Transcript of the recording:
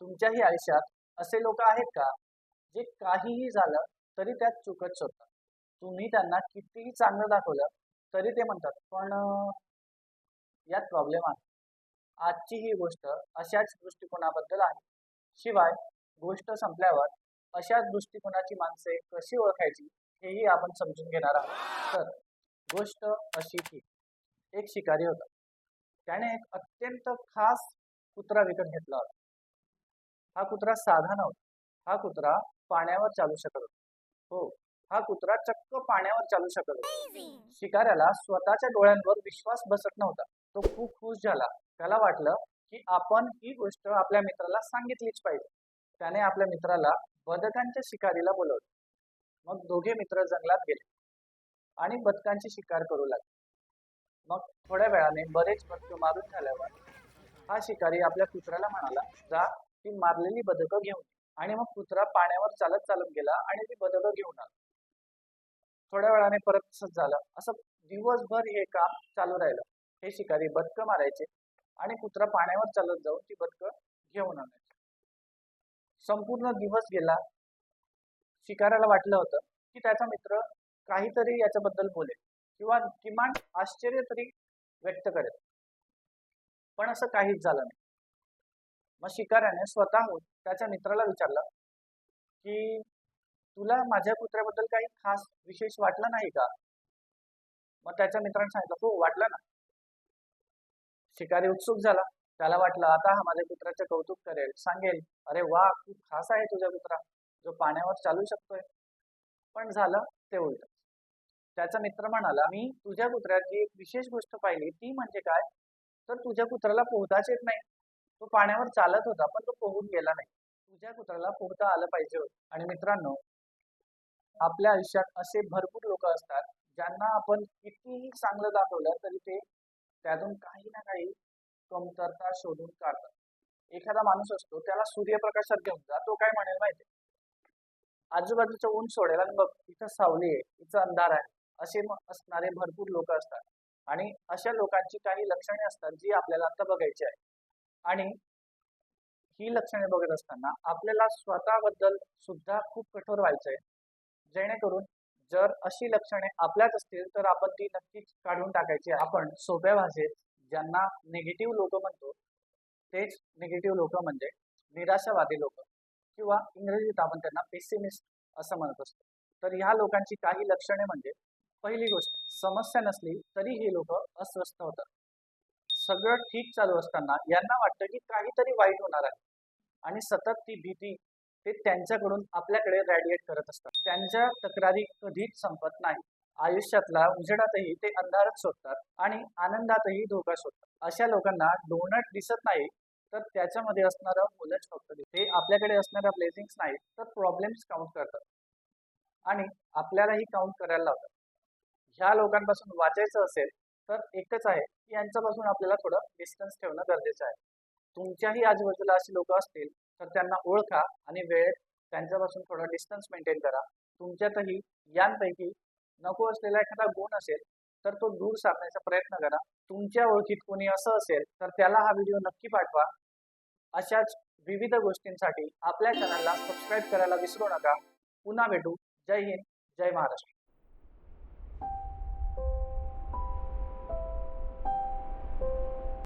तुमच्याही आयुष्यात असे लोक आहेत का जे काहीही झालं तरी त्यात चुकत शोधतात. तुम्ही त्यांना कितीही चांगलं दाखवलं तरी ते म्हणतात पण यात प्रॉब्लेम आहे. आजची ही गोष्ट अशाच दृष्टिकोनाबद्दल आहे. शिवाय गोष्ट संपल्यावर अशाच दृष्टिकोनाची माणसे कशी ओळखायची हेही आपण समजून घेणार आहोत. तर गोष्ट अशी की एक शिकारी होता. त्याने एक अत्यंत खास कुत्रा विकत घेतला होता. हा कुत्रा साधा नव्हता. हा कुत्रा पाण्यावर चालू शकत होता. हो, हा कुत्रा चक्क पाण्यावर चालू शकत होता. शिकाऱ्याला स्वतःच्या डोळ्यांवर विश्वास बसत नव्हता. तो खूप खुश झाला. त्याला वाटलं की आपण ही गोष्ट आपल्या मित्राला सांगितलीच पाहिजे. त्याने आपल्या मित्राला बदकांच्या शिकारीला बोलवलं. मग दोघे मित्र जंगलात गेले आणि बदकांची शिकार करू लागले. मग थोड्या वेळाने बरेच बदक मारून झाल्यावर हा शिकारी आपल्या कुत्र्याला म्हणाला, जा ती मारलेली बदकं घेऊन ये." आणि मग कुत्रा पाण्यावर चालत चालत गेला आणि ती बदकं घेऊन आला. थोड्या वेळाने परत तसंच झालं. असं दिवसभर हे काम चालू राहिलं. हे शिकारी बदकं मारायचे आणि कुत्रा पाण्यावर चालत जाऊन ती बदकं घेऊन आणायचे. संपूर्ण दिवस गेला. शिकाऱ्याला वाटलं होतं की त्याचा मित्र काहीतरी याच्याबद्दल बोलेल किंवा किमान आश्चर्य तरी व्यक्त करेल. पण असं काहीच झालं नाही. मग शिकाऱ्याने स्वतःहून त्याच्या मित्राला विचारलं की तुला माझ्या कुत्र्याबद्दल काही खास विशेष वाटलं नाही का? मग त्याच्या मित्राने सांगितलं, हो वाटलं ना. शिकारी उत्सुक झाला. त्याला वाटलं आता हा माझ्या कुत्र्याचं कौतुक करेल, सांगेल, अरे वा खूप खास आहे तुझा कुत्रा, जो पाण्यावर चालू शकतोय. पण झालं ते उलट. त्याचा मित्र म्हणाला, मी तुझ्या कुत्र्याची एक विशेष गोष्ट पाहिली, ती म्हणजे काय, तर तुझ्या कुत्र्याला पोहताच येत नाही. तो पाण्यावर चालत होता पण तो पोहून गेला नाही. तुझ्या कुत्र्याला पोहता आलं पाहिजे होतं. आणि मित्रांनो, आपल्या आयुष्यात असे भरपूर लोक असतात ज्यांना आपण कितीही चांगलं दाखवलं तरी ते त्यातून काही ना काही कमतरता शोधून काढतात. एखादा माणूस असतो, त्याला सूर्यप्रकाशात घेऊन जा, तो काय म्हणेल माहिती, आजूबाजूचं ऊन सोडेल आणि बघ इथं सावली आहे, इथं अंधार आहे. असे असणारे भरपूर लोक असतात. आणि अशा लोकांची काही लक्षणे असतात जी आपल्याला आता बघायची आहे. आणि ही लक्षणे बघत असताना आपल्याला स्वतःबद्दल सुद्धा खूप कठोर व्हायचंय. जेणेकरून जर अशी लक्षणे आपल्यात असतील तर आपण ती नक्कीच काढून टाकायची. आपण सोप्या भाषेत ज्यांना निगेटिव्ह लोक म्हणतो, तेच निगेटिव्ह लोक म्हणजे निराशावादी लोक, किंवा इंग्रजीत आपण त्यांना पेसिमिस्ट असं म्हणत असतो. तर ह्या लोकांची काही लक्षणे म्हणजे, पहिली गोष्ट, समस्या नसली तरी हे लोक अस्वस्थ होतात. सगळं ठीक चालू असताना यांना वाटतं की काहीतरी वाईट होणार आहे आणि सतत ती भीती ते त्यांच्याकडून आपल्याकडे रॅडिएट करत असतात. त्यांच्या तक्रारी कधीच संपत नाही. आयुष्यातला उजेडातही ते अंधारच शोधतात आणि आनंदातही धोका शोधतात. अशा लोकांना डोनट दिसत नाही तर त्याच्यामध्ये असणारं फुलच फक्त दिसतं. ते आपल्याकडे असणाऱ्या ब्लेसिंग्स नाही तर प्रॉब्लेम्स काउंट करतात आणि आपल्यालाही काउंट करायला लावतात. ह्या लोकांपासून वाचायचं असेल तर एकच आहे की यांच्यापासून आपल्याला थोडं डिस्टन्स ठेवणं गरजेचं आहे. तुमच्याही आजूबाजूला अशी लोक असतील तर त्यांना ओळखा आणि वेळेत त्यांच्यापासून थोडा डिस्टन्स मेंटेन करा. तुमच्यातही यांपैकी नको असलेला एखादा गुण असेल तर तो दूर सारण्याचा प्रयत्न करा. तुमच्या ओळखीत कोणी असं असेल तर त्याला हा व्हिडिओ नक्की पाठवा. अशाच विविध गोष्टींसाठी आपल्या चॅनलला सबस्क्राईब करायला विसरू नका. पुन्हा भेटू. जय हिंद, जय महाराष्ट्र.